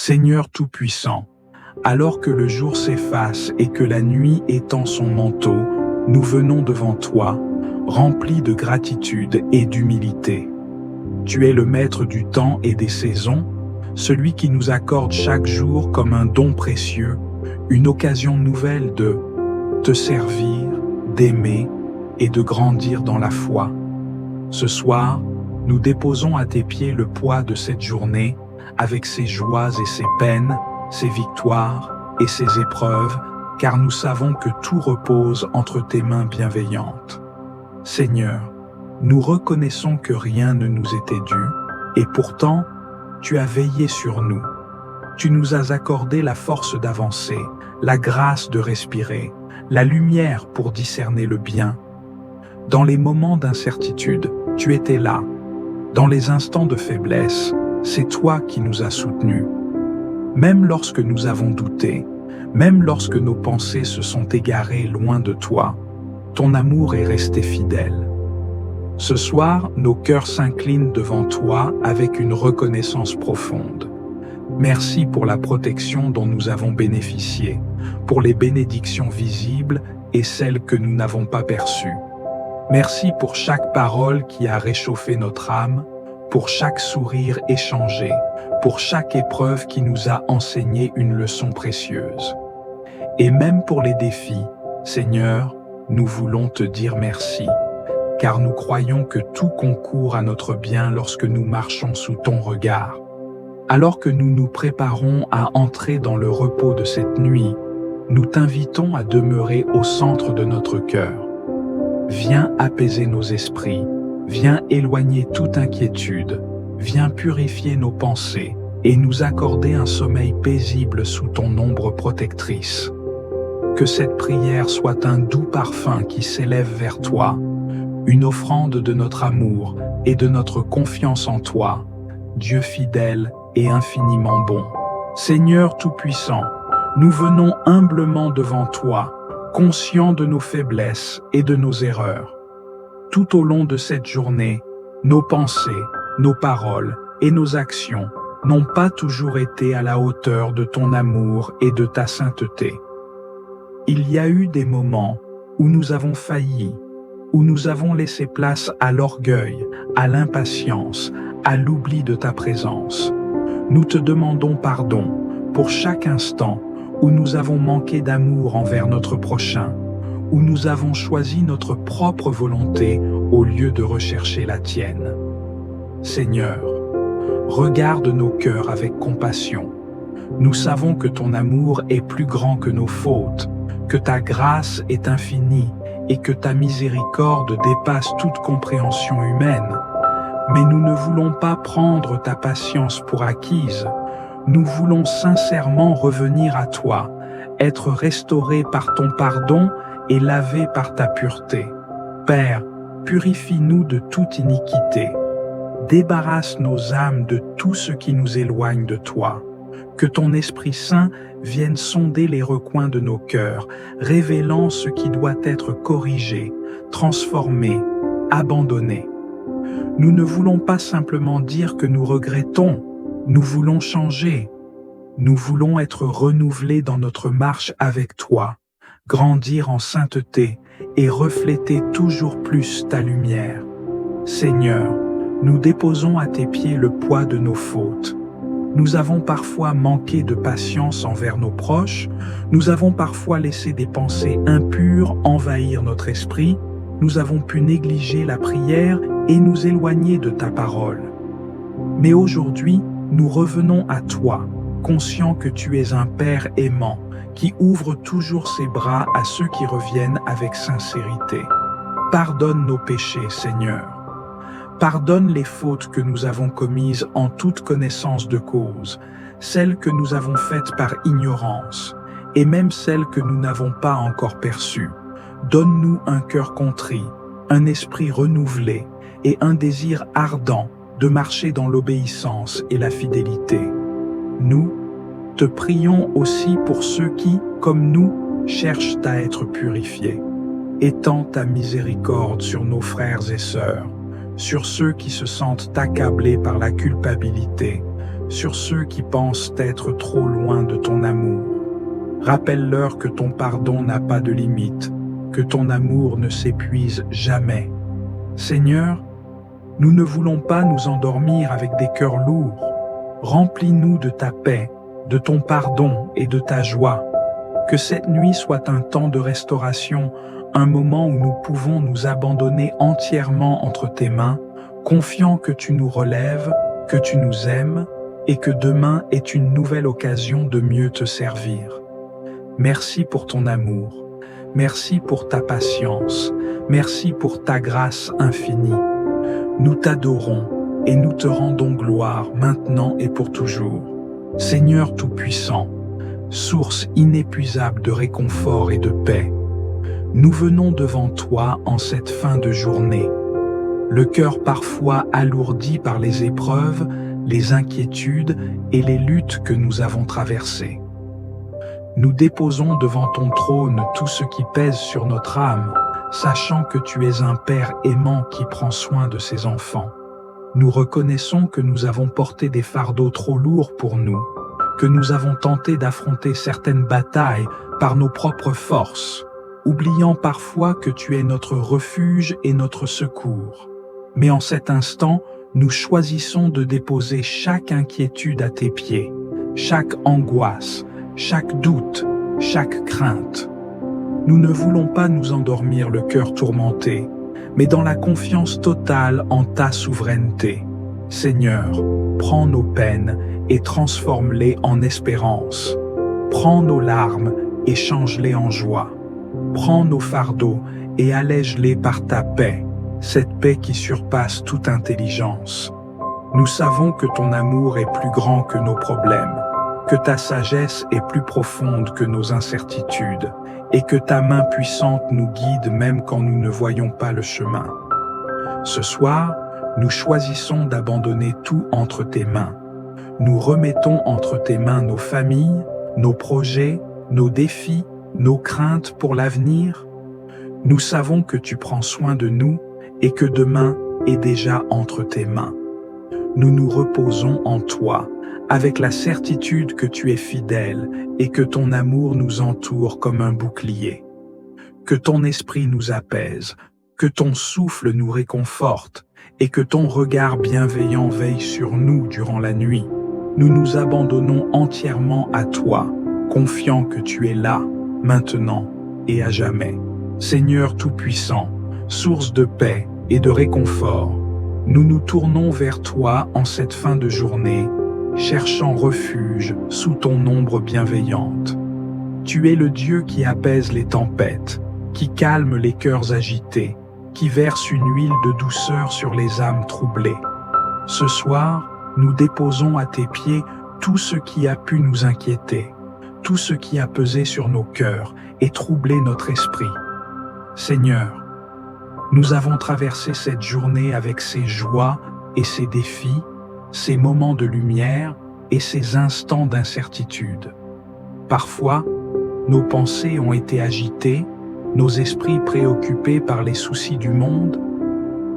Seigneur Tout-Puissant, alors que le jour s'efface et que la nuit étend son manteau, nous venons devant toi, remplis de gratitude et d'humilité. Tu es le maître du temps et des saisons, celui qui nous accorde chaque jour comme un don précieux, une occasion nouvelle de te servir, d'aimer et de grandir dans la foi. Ce soir, nous déposons à tes pieds le poids de cette journée, avec ses joies et ses peines, ses victoires et ses épreuves, car nous savons que tout repose entre tes mains bienveillantes. Seigneur, nous reconnaissons que rien ne nous était dû, et pourtant, tu as veillé sur nous. Tu nous as accordé la force d'avancer, la grâce de respirer, la lumière pour discerner le bien. Dans les moments d'incertitude, tu étais là. Dans les instants de faiblesse, c'est toi qui nous as soutenus. Même lorsque nous avons douté, même lorsque nos pensées se sont égarées loin de toi, ton amour est resté fidèle. Ce soir, nos cœurs s'inclinent devant toi avec une reconnaissance profonde. Merci pour la protection dont nous avons bénéficié, pour les bénédictions visibles et celles que nous n'avons pas perçues. Merci pour chaque parole qui a réchauffé notre âme, pour chaque sourire échangé, pour chaque épreuve qui nous a enseigné une leçon précieuse. Et même pour les défis, Seigneur, nous voulons te dire merci, car nous croyons que tout concourt à notre bien lorsque nous marchons sous ton regard. Alors que nous nous préparons à entrer dans le repos de cette nuit, nous t'invitons à demeurer au centre de notre cœur. Viens apaiser nos esprits, viens éloigner toute inquiétude, viens purifier nos pensées et nous accorder un sommeil paisible sous ton ombre protectrice. Que cette prière soit un doux parfum qui s'élève vers toi, une offrande de notre amour et de notre confiance en toi, Dieu fidèle et infiniment bon. Seigneur Tout-Puissant, nous venons humblement devant toi, conscients de nos faiblesses et de nos erreurs. Tout au long de cette journée, nos pensées, nos paroles et nos actions n'ont pas toujours été à la hauteur de ton amour et de ta sainteté. Il y a eu des moments où nous avons failli, où nous avons laissé place à l'orgueil, à l'impatience, à l'oubli de ta présence. Nous te demandons pardon pour chaque instant où nous avons manqué d'amour envers notre prochain, où nous avons choisi notre propre volonté au lieu de rechercher la tienne. Seigneur, regarde nos cœurs avec compassion. Nous savons que ton amour est plus grand que nos fautes, que ta grâce est infinie et que ta miséricorde dépasse toute compréhension humaine. Mais nous ne voulons pas prendre ta patience pour acquise. Nous voulons sincèrement revenir à toi, être restaurés par ton pardon et lavés par ta pureté. Père, purifie-nous de toute iniquité. Débarrasse nos âmes de tout ce qui nous éloigne de toi. Que ton Esprit Saint vienne sonder les recoins de nos cœurs, révélant ce qui doit être corrigé, transformé, abandonné. Nous ne voulons pas simplement dire que nous regrettons, nous voulons changer. Nous voulons être renouvelés dans notre marche avec toi, grandir en sainteté et refléter toujours plus ta lumière. Seigneur, nous déposons à tes pieds le poids de nos fautes. Nous avons parfois manqué de patience envers nos proches, nous avons parfois laissé des pensées impures envahir notre esprit, nous avons pu négliger la prière et nous éloigner de ta parole. Mais aujourd'hui, nous revenons à toi, conscients que tu es un Père aimant, qui ouvre toujours ses bras à ceux qui reviennent avec sincérité. Pardonne nos péchés, Seigneur. Pardonne les fautes que nous avons commises en toute connaissance de cause, celles que nous avons faites par ignorance, et même celles que nous n'avons pas encore perçues. Donne-nous un cœur contrit, un esprit renouvelé et un désir ardent de marcher dans l'obéissance et la fidélité. Nous te prions aussi pour ceux qui, comme nous, cherchent à être purifiés. Étends ta miséricorde sur nos frères et sœurs, sur ceux qui se sentent accablés par la culpabilité, sur ceux qui pensent être trop loin de ton amour. Rappelle-leur que ton pardon n'a pas de limite, que ton amour ne s'épuise jamais. Seigneur, nous ne voulons pas nous endormir avec des cœurs lourds. Remplis-nous de ta paix, de ton pardon et de ta joie. Que cette nuit soit un temps de restauration, un moment où nous pouvons nous abandonner entièrement entre tes mains, confiant que tu nous relèves, que tu nous aimes et que demain est une nouvelle occasion de mieux te servir. Merci pour ton amour, merci pour ta patience, merci pour ta grâce infinie. Nous t'adorons et nous te rendons gloire maintenant et pour toujours. Seigneur Tout-Puissant, source inépuisable de réconfort et de paix, nous venons devant toi en cette fin de journée, le cœur parfois alourdi par les épreuves, les inquiétudes et les luttes que nous avons traversées. Nous déposons devant ton trône tout ce qui pèse sur notre âme, sachant que tu es un Père aimant qui prend soin de ses enfants. Nous reconnaissons que nous avons porté des fardeaux trop lourds pour nous, que nous avons tenté d'affronter certaines batailles par nos propres forces, oubliant parfois que tu es notre refuge et notre secours. Mais en cet instant, nous choisissons de déposer chaque inquiétude à tes pieds, chaque angoisse, chaque doute, chaque crainte. Nous ne voulons pas nous endormir le cœur tourmenté, mais dans la confiance totale en ta souveraineté. Seigneur, prends nos peines et transforme-les en espérance. Prends nos larmes et change-les en joie. Prends nos fardeaux et allège-les par ta paix, cette paix qui surpasse toute intelligence. Nous savons que ton amour est plus grand que nos problèmes, que ta sagesse est plus profonde que nos incertitudes, et que ta main puissante nous guide même quand nous ne voyons pas le chemin. Ce soir, nous choisissons d'abandonner tout entre tes mains. Nous remettons entre tes mains nos familles, nos projets, nos défis, nos craintes pour l'avenir. Nous savons que tu prends soin de nous et que demain est déjà entre tes mains. Nous nous reposons en toi, avec la certitude que tu es fidèle et que ton amour nous entoure comme un bouclier. Que ton esprit nous apaise, que ton souffle nous réconforte et que ton regard bienveillant veille sur nous durant la nuit. Nous nous abandonnons entièrement à toi, confiant que tu es là, maintenant et à jamais. Seigneur Tout-Puissant, source de paix et de réconfort, nous nous tournons vers toi en cette fin de journée, cherchant refuge sous ton ombre bienveillante. Tu es le Dieu qui apaise les tempêtes, qui calme les cœurs agités, qui verse une huile de douceur sur les âmes troublées. Ce soir, nous déposons à tes pieds tout ce qui a pu nous inquiéter, tout ce qui a pesé sur nos cœurs et troublé notre esprit. Seigneur, nous avons traversé cette journée avec ses joies et ses défis, ses moments de lumière et ses instants d'incertitude. Parfois, nos pensées ont été agitées, nos esprits préoccupés par les soucis du monde,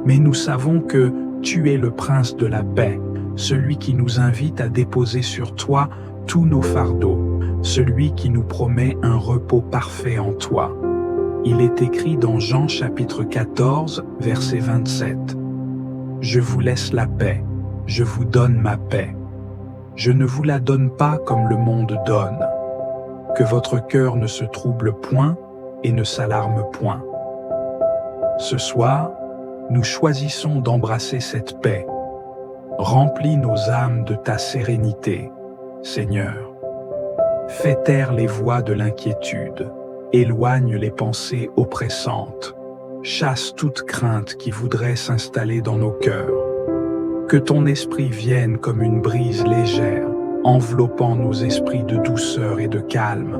mais nous savons que tu es le prince de la paix, celui qui nous invite à déposer sur toi tous nos fardeaux, celui qui nous promet un repos parfait en toi. Il est écrit dans Jean chapitre 14, verset 27. « Je vous laisse la paix, je vous donne ma paix. Je ne vous la donne pas comme le monde donne. Que votre cœur ne se trouble point et ne s'alarme point. » Ce soir, nous choisissons d'embrasser cette paix. Remplis nos âmes de ta sérénité, Seigneur. Fais taire les voix de l'inquiétude, éloigne les pensées oppressantes, chasse toute crainte qui voudrait s'installer dans nos cœurs. Que ton esprit vienne comme une brise légère, enveloppant nos esprits de douceur et de calme.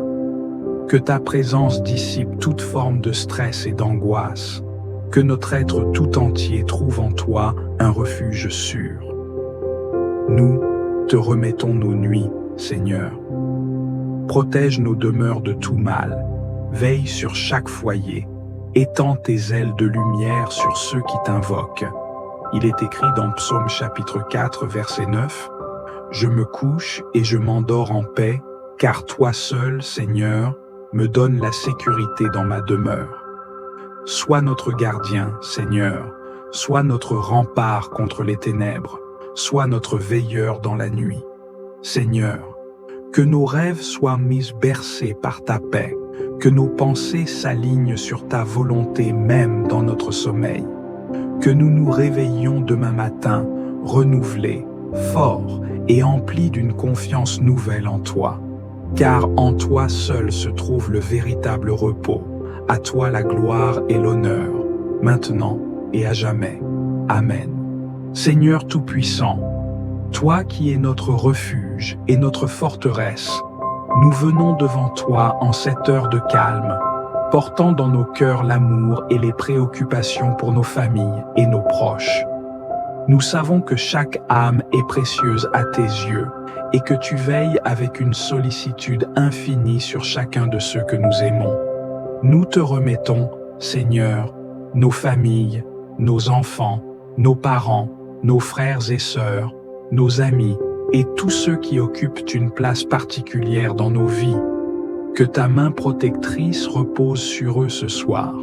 Que ta présence dissipe toute forme de stress et d'angoisse. Que notre être tout entier trouve en toi un refuge sûr. Nous te remettons nos nuits, Seigneur. Protège nos demeures de tout mal. Veille sur chaque foyer. Étends tes ailes de lumière sur ceux qui t'invoquent. Il est écrit dans Psaume chapitre 4, verset 9, « Je me couche et je m'endors en paix, car toi seul, Seigneur, me donnes la sécurité dans ma demeure. Sois notre gardien, Seigneur, sois notre rempart contre les ténèbres, sois notre veilleur dans la nuit. Seigneur, que nos rêves soient mis bercés par ta paix, que nos pensées s'alignent sur ta volonté même dans notre sommeil, que nous nous réveillions demain matin renouvelés, forts et emplis d'une confiance nouvelle en toi. Car en toi seul se trouve le véritable repos. À toi la gloire et l'honneur, maintenant et à jamais. Amen. Seigneur Tout-Puissant, toi qui es notre refuge et notre forteresse, nous venons devant toi en cette heure de calme, portant dans nos cœurs l'amour et les préoccupations pour nos familles et nos proches. Nous savons que chaque âme est précieuse à tes yeux et que tu veilles avec une sollicitude infinie sur chacun de ceux que nous aimons. Nous te remettons, Seigneur, nos familles, nos enfants, nos parents, nos frères et sœurs, nos amis et tous ceux qui occupent une place particulière dans nos vies. Que ta main protectrice repose sur eux ce soir.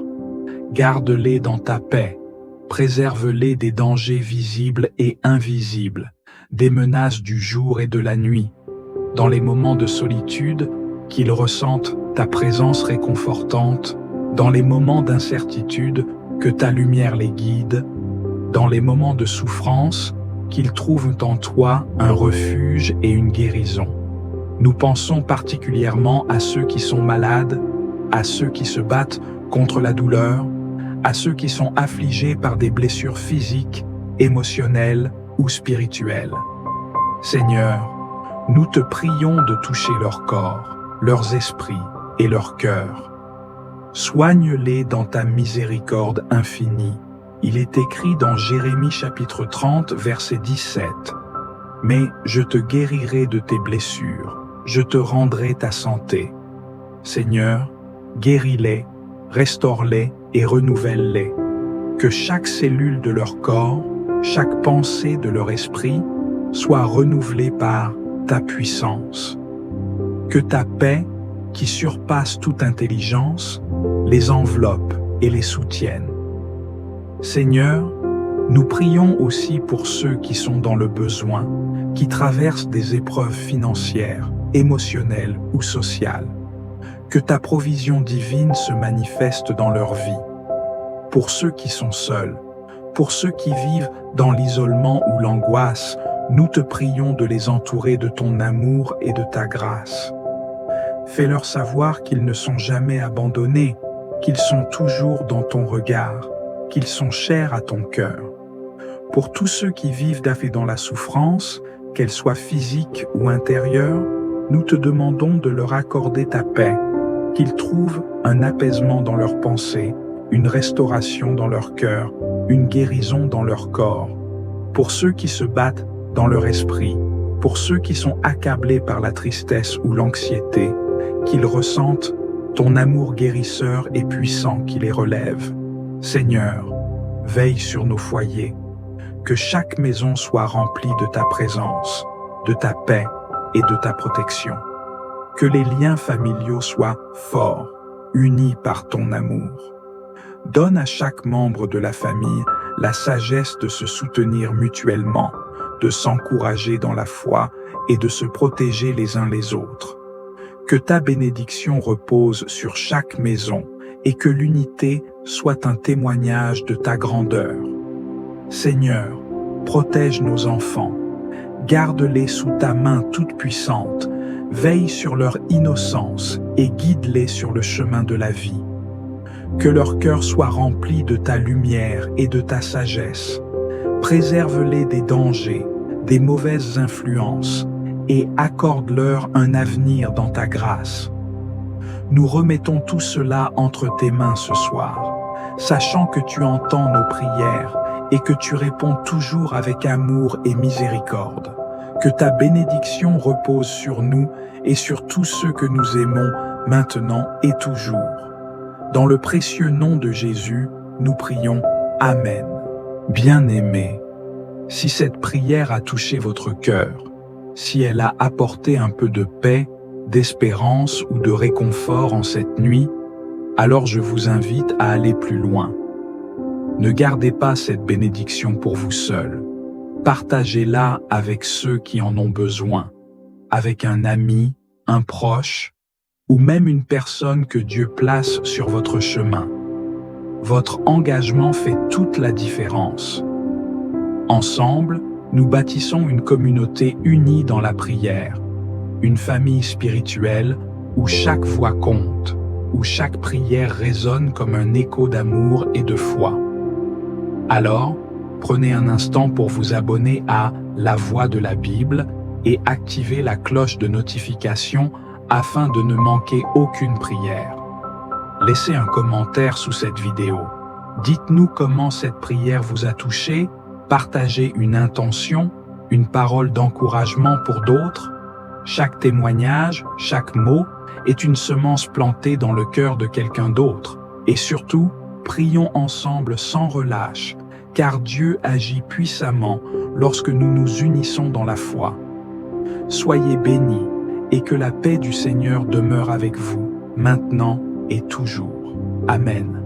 Garde-les dans ta paix. Préserve-les des dangers visibles et invisibles, des menaces du jour et de la nuit. Dans les moments de solitude, qu'ils ressentent ta présence réconfortante. Dans les moments d'incertitude, que ta lumière les guide. Dans les moments de souffrance, qu'ils trouvent en toi un refuge et une guérison. Nous pensons particulièrement à ceux qui sont malades, à ceux qui se battent contre la douleur, à ceux qui sont affligés par des blessures physiques, émotionnelles ou spirituelles. Seigneur, nous te prions de toucher leur corps, leurs esprits et leur cœur. Soigne-les dans ta miséricorde infinie. Il est écrit dans Jérémie chapitre 30, verset 17. « Mais je te guérirai de tes blessures, je te rendrai ta santé. » Seigneur, guéris-les, restaure-les et renouvelle-les. Que chaque cellule de leur corps, chaque pensée de leur esprit soit renouvelée par ta puissance. Que ta paix, qui surpasse toute intelligence, les enveloppe et les soutienne. Seigneur, nous prions aussi pour ceux qui sont dans le besoin, qui traversent des épreuves financières, émotionnelles ou sociales. Que ta provision divine se manifeste dans leur vie. Pour ceux qui sont seuls, pour ceux qui vivent dans l'isolement ou l'angoisse, nous te prions de les entourer de ton amour et de ta grâce. Fais-leur savoir qu'ils ne sont jamais abandonnés, qu'ils sont toujours dans ton regard, qu'ils sont chers à ton cœur. Pour tous ceux qui vivent dans la souffrance, qu'elle soit physique ou intérieure, nous te demandons de leur accorder ta paix, qu'ils trouvent un apaisement dans leurs pensées, une restauration dans leur cœur, une guérison dans leur corps. Pour ceux qui se battent dans leur esprit, pour ceux qui sont accablés par la tristesse ou l'anxiété, qu'ils ressentent ton amour guérisseur et puissant qui les relève. Seigneur, veille sur nos foyers, que chaque maison soit remplie de ta présence, de ta paix et de ta protection. Que les liens familiaux soient forts, unis par ton amour. Donne à chaque membre de la famille la sagesse de se soutenir mutuellement, de s'encourager dans la foi et de se protéger les uns les autres. Que ta bénédiction repose sur chaque maison et que l'unité soit un témoignage de ta grandeur. Seigneur, protège nos enfants, garde-les sous ta main toute puissante, veille sur leur innocence et guide-les sur le chemin de la vie. Que leur cœur soit rempli de ta lumière et de ta sagesse. Préserve-les des dangers, des mauvaises influences et accorde-leur un avenir dans ta grâce. Nous remettons tout cela entre tes mains ce soir, sachant que tu entends nos prières et que tu réponds toujours avec amour et miséricorde. Que ta bénédiction repose sur nous et sur tous ceux que nous aimons maintenant et toujours. Dans le précieux nom de Jésus, nous prions. Amen. Bien-aimés, si cette prière a touché votre cœur, Si elle a apporté un peu de paix, d'espérance ou de réconfort en cette nuit, alors je vous invite à aller plus loin. Ne gardez pas cette bénédiction pour vous seul. Partagez-la avec ceux qui en ont besoin, avec un ami, un proche, ou même une personne que Dieu place sur votre chemin. Votre engagement fait toute la différence. Ensemble, nous bâtissons une communauté unie dans la prière, une famille spirituelle où chaque voix compte, où chaque prière résonne comme un écho d'amour et de foi. Alors, prenez un instant pour vous abonner à La Voix de la Bible et activez la cloche de notification afin de ne manquer aucune prière. Laissez un commentaire sous cette vidéo. Dites-nous comment cette prière vous a touché, partagez une intention, une parole d'encouragement pour d'autres. Chaque témoignage, chaque mot est une semence plantée dans le cœur de quelqu'un d'autre. Et surtout, prions ensemble sans relâche, car Dieu agit puissamment lorsque nous nous unissons dans la foi. Soyez bénis et que la paix du Seigneur demeure avec vous, maintenant et toujours. Amen.